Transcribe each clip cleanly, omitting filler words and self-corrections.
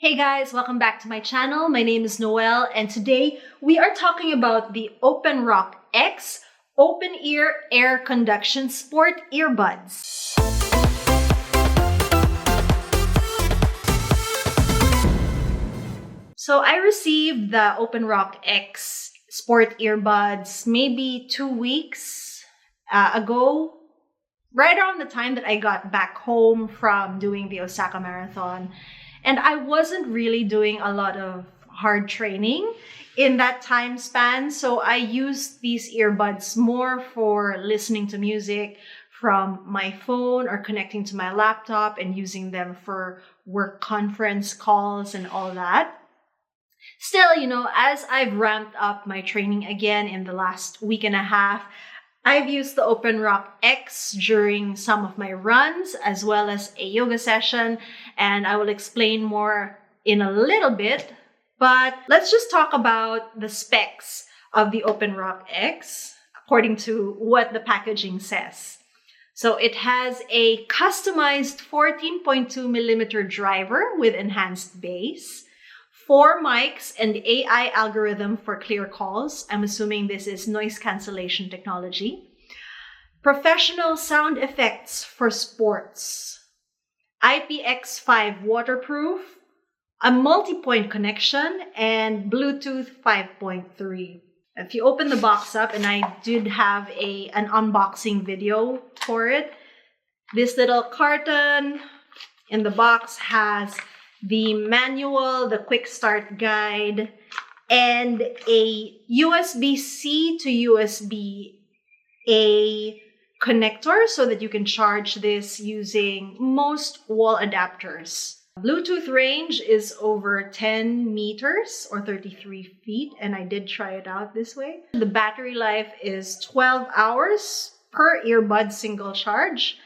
Hey guys, welcome back to my channel. My name is Noelle and today we are talking about the OpenRock X Open Ear Air Conduction Sport Earbuds. So I received the OpenRock X Sport Earbuds maybe 2 weeks ago, right around the time that I got back home from doing the Osaka Marathon. And I wasn't really doing a lot of hard training in that time span. So I used these earbuds more for listening to music from my phone or connecting to my laptop and using them for work conference calls and all that. Still, as I've ramped up my training again in the last week and a half, I've used the OpenRock X during some of my runs as well as a yoga session, and I will explain more in a little bit. But let's just talk about the specs of the OpenRock X according to what the packaging says. So it has a customized 14.2 millimeter driver with enhanced bass, 4 mics and AI algorithm for clear calls. I'm assuming this is noise cancellation technology. Professional sound effects for sports. IPX5 waterproof, a multi-point connection, and Bluetooth 5.3. If you open the box up, and I did have an unboxing video for it, this little carton in the box has the manual, the quick start guide, and a USB-C to USB-A connector so that you can charge this using most wall adapters. Bluetooth range is over 10 meters or 33 feet, and I did try it out this way. The battery life is 12 hours per earbud single charge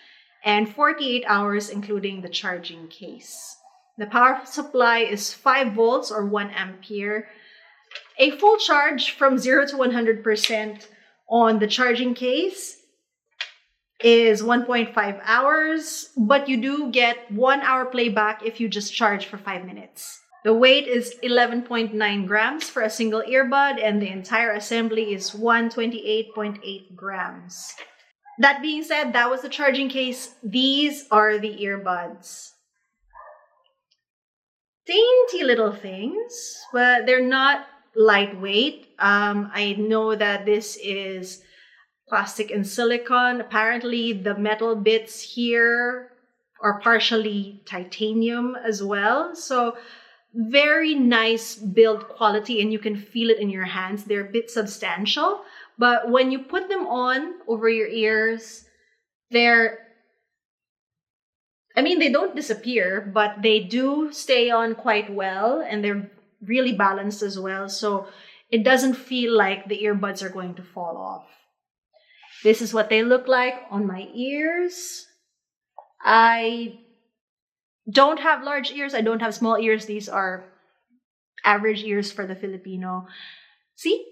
and 48 hours including the charging case. The power supply is 5 volts or 1 ampere. A full charge from 0 to 100% on the charging case is 1.5 hours, but you do get 1 hour playback if you just charge for 5 minutes. The weight is 11.9 grams for a single earbud, and the entire assembly is 128.8 grams. That being said, that was the charging case. These are the earbuds. Dainty little things, but they're not lightweight. I know that this is plastic and silicone. Apparently, the metal bits here are partially titanium as well. So very nice build quality, and you can feel it in your hands. They're a bit substantial, but when you put them on over your ears, they don't disappear, but they do stay on quite well, and they're really balanced as well. So it doesn't feel like the earbuds are going to fall off. This is what they look like on my ears. I don't have large ears. I don't have small ears. These are average ears for the Filipino. See?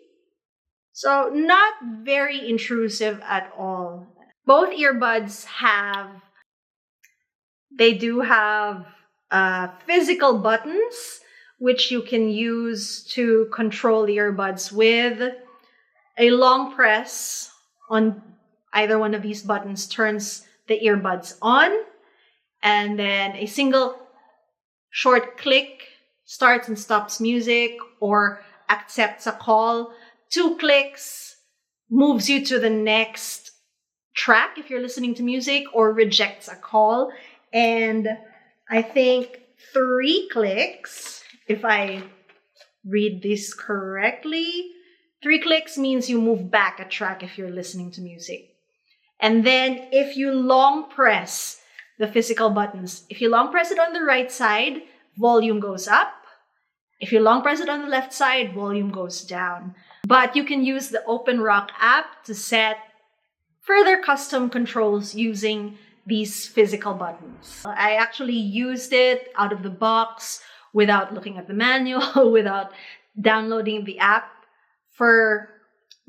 So not very intrusive at all. Both earbuds They do have physical buttons, which you can use to control the earbuds with. A long press on either one of these buttons turns the earbuds on, and then a single short click starts and stops music or accepts a call. 2 clicks moves you to the next track if you're listening to music, or rejects a call. And I think 3 clicks, if I read this correctly, 3 clicks means you move back a track if you're listening to music. And then if you long press the physical buttons, if you long press it on the right side, volume goes up. If you long press it on the left side, volume goes down. But you can use the OpenRock app to set further custom controls using these physical buttons. I actually used it out of the box without looking at the manual, without downloading the app for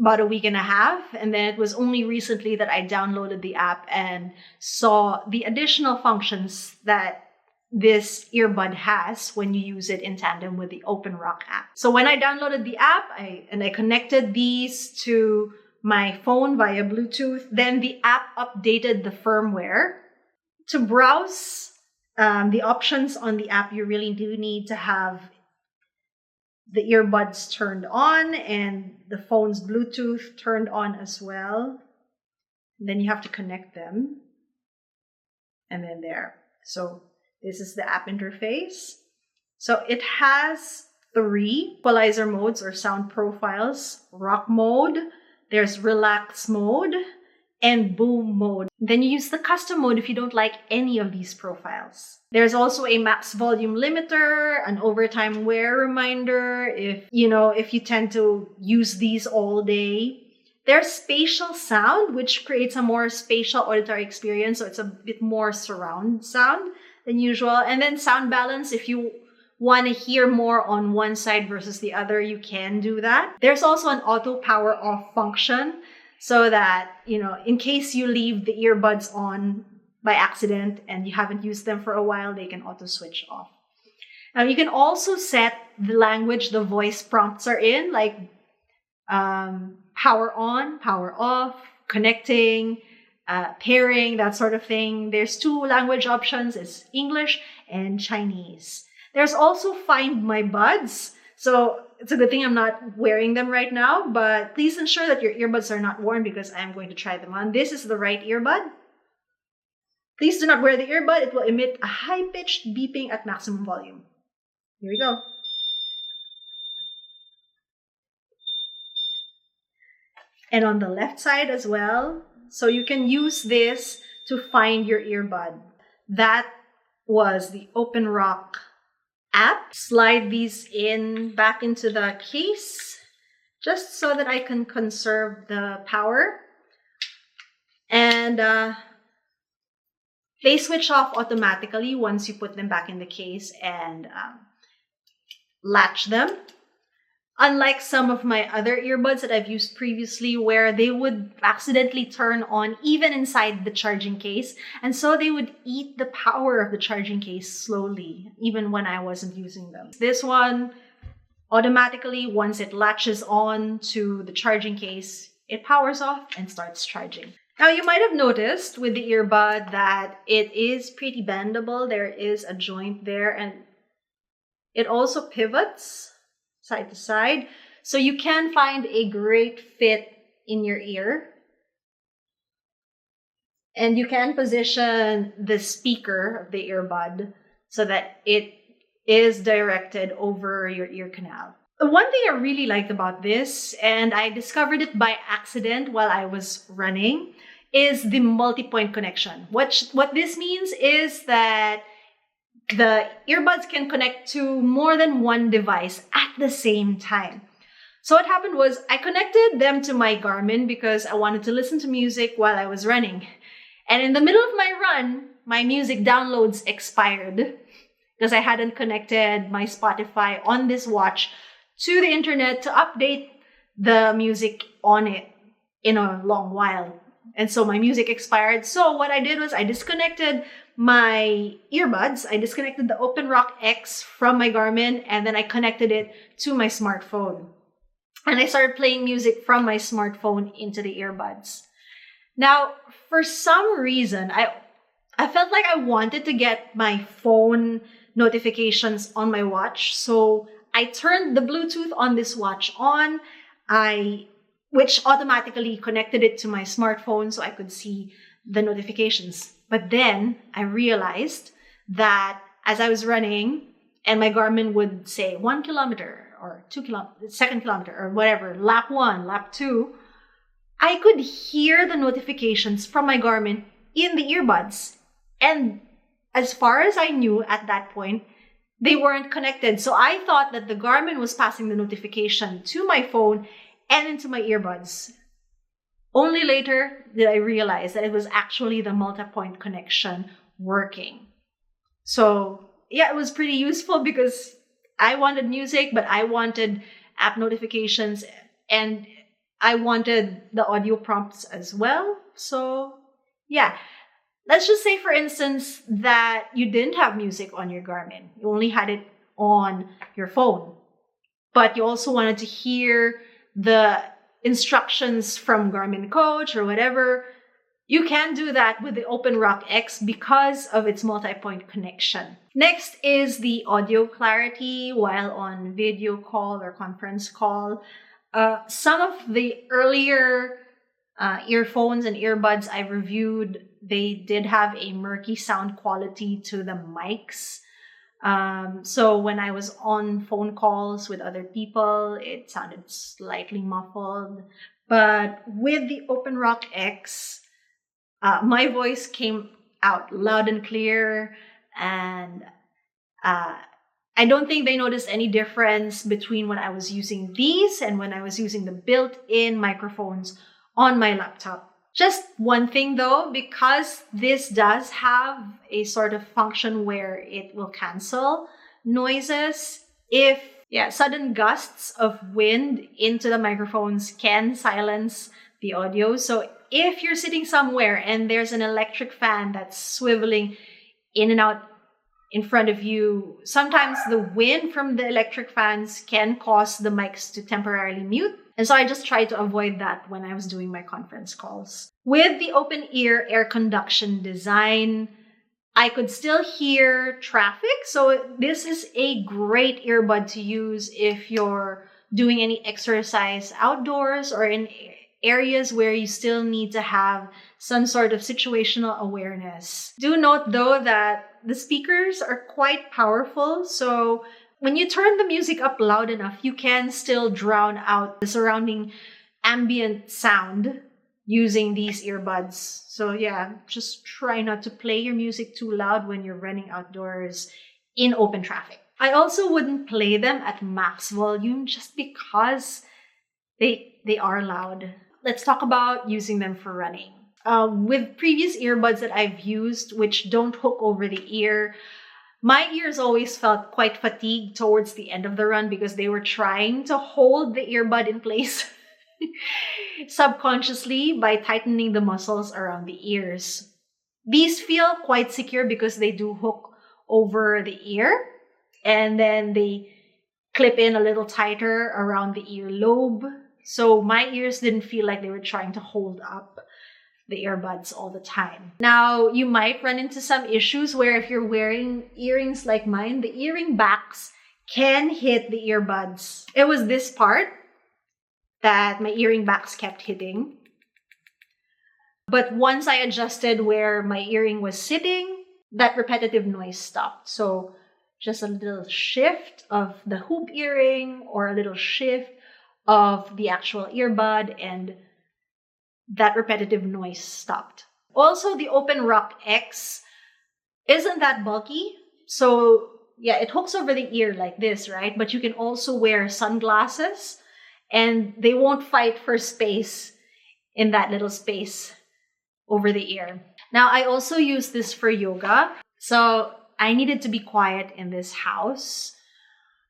about a week and a half. And then it was only recently that I downloaded the app and saw the additional functions that this earbud has when you use it in tandem with the OpenRock app. So when I downloaded the app I connected these to my phone via Bluetooth, then the app updated the firmware. To browse the options on the app, you really do need to have the earbuds turned on and the phone's Bluetooth turned on as well. Then you have to connect them. And then there. So this is the app interface. So it has 3 equalizer modes or sound profiles. Rock mode, there's relax mode, and boom mode. Then you use the custom mode if you don't like any of these profiles. There's also a max volume limiter, an overtime wear reminder if you tend to use these all day. There's spatial sound, which creates a more spatial auditory experience, so it's a bit more surround sound than usual. And then sound balance, if you want to hear more on one side versus the other, you can do that. There's also an auto power off function, so that, in case you leave the earbuds on by accident and you haven't used them for a while, they can auto switch off. Now, you can also set the language the voice prompts are in, like power on, power off, connecting, pairing, that sort of thing. There's 2 language options. It's English and Chinese. There's also Find My Buds. So it's a good thing I'm not wearing them right now, but please ensure that your earbuds are not worn because I'm going to try them on. This is the right earbud. Please do not wear the earbud. It will emit a high-pitched beeping at maximum volume. Here we go. And on the left side as well. So you can use this to find your earbud. That was the OpenRock app. Slide these back into the case just so that I can conserve the power. And they switch off automatically once you put them back in the case and latch them. Unlike some of my other earbuds that I've used previously where they would accidentally turn on even inside the charging case. And so they would eat the power of the charging case slowly, even when I wasn't using them. This one, automatically, once it latches on to the charging case, it powers off and starts charging. Now, you might have noticed with the earbud that it is pretty bendable. There is a joint there and it also pivots side to side. So you can find a great fit in your ear. And you can position the speaker of the earbud so that it is directed over your ear canal. The one thing I really liked about this, and I discovered it by accident while I was running, is the multi-point connection. What this means is that the earbuds can connect to more than one device at the same time. So what happened was I connected them to my Garmin because I wanted to listen to music while I was running. And in the middle of my run, my music downloads expired because I hadn't connected my Spotify on this watch to the internet to update the music on it in a long while. And so my music expired. So what I did was I disconnected my earbuds. I disconnected the OpenRock X from my Garmin and then I connected it to my smartphone. And I started playing music from my smartphone into the earbuds. Now, for some reason, I felt like I wanted to get my phone notifications on my watch. So I turned the Bluetooth on this watch on, which automatically connected it to my smartphone so I could see the notifications. But then I realized that as I was running and my Garmin would say 1 kilometer or 2 kilometers, second kilometer or whatever, lap 1, lap 2, I could hear the notifications from my Garmin in the earbuds. And as far as I knew at that point, they weren't connected. So I thought that the Garmin was passing the notification to my phone and into my earbuds. Only later did I realize that it was actually the multi-point connection working. So yeah, it was pretty useful because I wanted music, but I wanted app notifications and I wanted the audio prompts as well. So yeah. let's just say, for instance, that you didn't have music on your Garmin. You only had it on your phone. But you also wanted to hear the instructions from Garmin Coach or whatever. You can do that with the OpenRock X because of its multi-point connection. Next is the audio clarity while on video call or conference call. Some of the earlier earphones and earbuds I reviewed, they did have a murky sound quality to the mics. So when I was on phone calls with other people, it sounded slightly muffled. But with the OpenRock X, my voice came out loud and clear, and I don't think they noticed any difference between when I was using these and when I was using the built-in microphones on my laptop. Just one thing though, because this does have a sort of function where it will cancel noises, if sudden gusts of wind into the microphones can silence the audio. So if you're sitting somewhere and there's an electric fan that's swiveling in and out in front of you, sometimes the wind from the electric fans can cause the mics to temporarily mute. And so I just tried to avoid that when I was doing my conference calls. With the open ear air conduction design, I could still hear traffic. So this is a great earbud to use if you're doing any exercise outdoors or in areas where you still need to have some sort of situational awareness. Do note though that the speakers are quite powerful, so when you turn the music up loud enough, you can still drown out the surrounding ambient sound using these earbuds. So yeah, just try not to play your music too loud when you're running outdoors in open traffic. I also wouldn't play them at max volume just because they are loud. Let's talk about using them for running. With previous earbuds that I've used, which don't hook over the ear, my ears always felt quite fatigued towards the end of the run because they were trying to hold the earbud in place subconsciously by tightening the muscles around the ears. These feel quite secure because they do hook over the ear, and then they clip in a little tighter around the earlobe. So my ears didn't feel like they were trying to hold up the earbuds all the time. Now, you might run into some issues where if you're wearing earrings like mine, the earring backs can hit the earbuds. It was this part that my earring backs kept hitting. But once I adjusted where my earring was sitting, that repetitive noise stopped. So just a little shift of the hoop earring or a little shift of the actual earbud and that repetitive noise stopped. Also, the OpenRock X isn't that bulky. So yeah, it hooks over the ear like this, right? But you can also wear sunglasses and they won't fight for space in that little space over the ear. Now, I also use this for yoga. So I needed to be quiet in this house.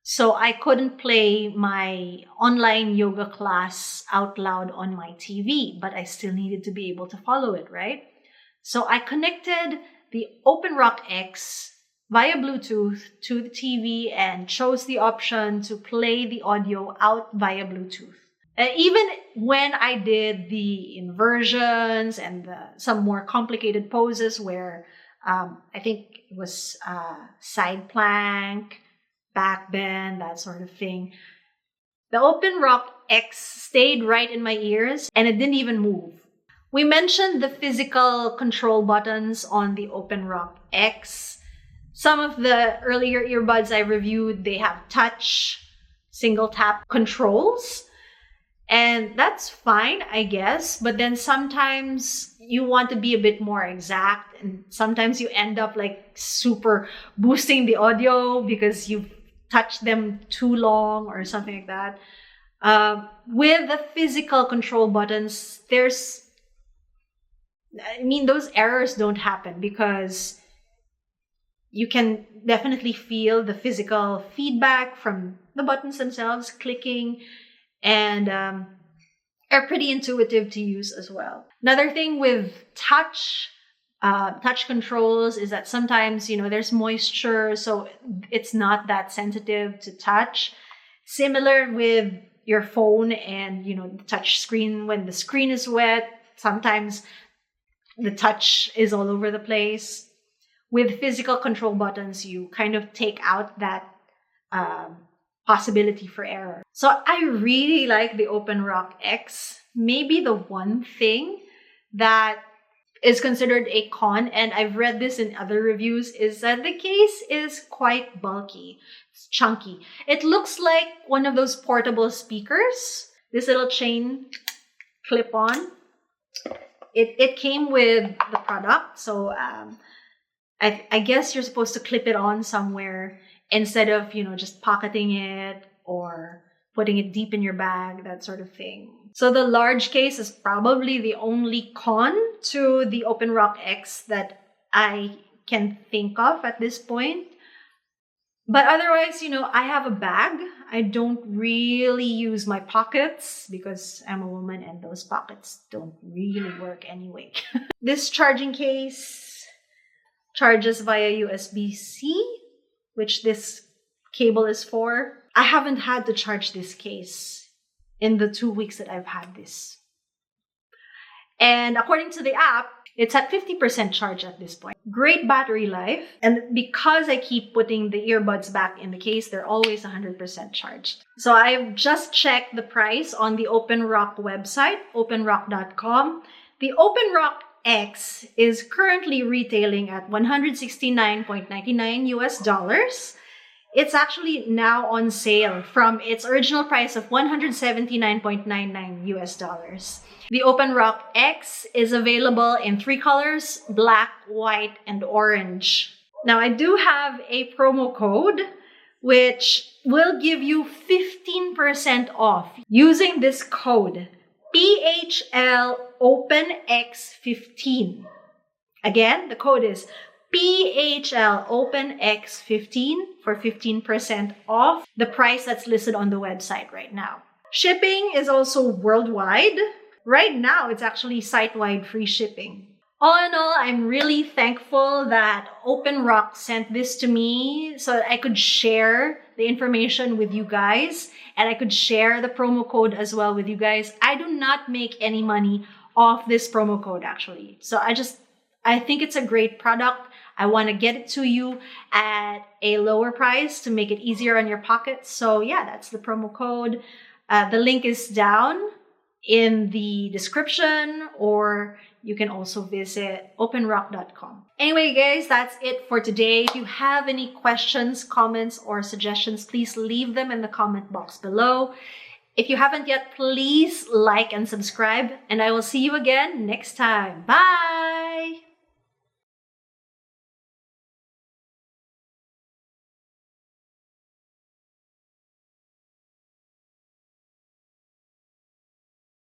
So I couldn't play my online yoga class out loud on my TV, but I still needed to be able to follow it, right? So I connected the OpenRock X via Bluetooth to the TV and chose the option to play the audio out via Bluetooth. Even when I did the inversions and some more complicated poses where I think it was side plank, back bend, that sort of thing, the OpenRock X stayed right in my ears and it didn't even move. We mentioned the physical control buttons on the OpenRock X. Some of the earlier earbuds I reviewed, they have touch, single tap controls. And that's fine, I guess. But then sometimes you want to be a bit more exact. And sometimes you end up like super boosting the audio because you've touched them too long or something like that. With the physical control buttons, those errors don't happen because you can definitely feel the physical feedback from the buttons themselves clicking, and are pretty intuitive to use as well. Another thing with touch touch controls is that sometimes, there's moisture, so it's not that sensitive to touch. Similar with your phone and, the touch screen. When the screen is wet, sometimes the touch is all over the place. With physical control buttons, you kind of take out that possibility for error. So I really like the OpenRock X. Maybe the one thing that is considered a con, and I've read this in other reviews, is that the case is quite bulky. It's chunky. It looks like one of those portable speakers. This little chain clip on. It came with the product, so I guess you're supposed to clip it on somewhere instead of, just pocketing it or putting it deep in your bag, that sort of thing. So the large case is probably the only con to the OpenRock X that I can think of at this point. But otherwise, I have a bag. I don't really use my pockets because I'm a woman and those pockets don't really work anyway. This charging case charges via USB-C, which this cable is for. I haven't had to charge this case in the 2 weeks that I've had this. And according to the app, it's at 50% charge at this point. Great battery life. And because I keep putting the earbuds back in the case, they're always 100% charged. So I've just checked the price on the OpenRock website, openrock.com. The OpenRock X is currently retailing at $169.99 US. It's actually now on sale from its original price of $179.99 US. The OpenRock X is available in 3 colors: black, white, and orange. Now, I do have a promo code which will give you 15% off using this code PHLOpenX15. Again, the code is PHLOpenX15 for 15% off the price that's listed on the website right now. Shipping is also worldwide. Right now, it's actually site-wide free shipping. All in all, I'm really thankful that OpenRock sent this to me so that I could share the information with you guys and I could share the promo code as well with you guys. I do not make any money off this promo code actually. So I think it's a great product. I want to get it to you at a lower price to make it easier on your pockets. So yeah, that's the promo code. The link is down in the description, or you can also visit openrock.com. Anyway, guys, that's it for today. If you have any questions, comments, or suggestions, please leave them in the comment box below. If you haven't yet, please like and subscribe, and I will see you again next time. Bye!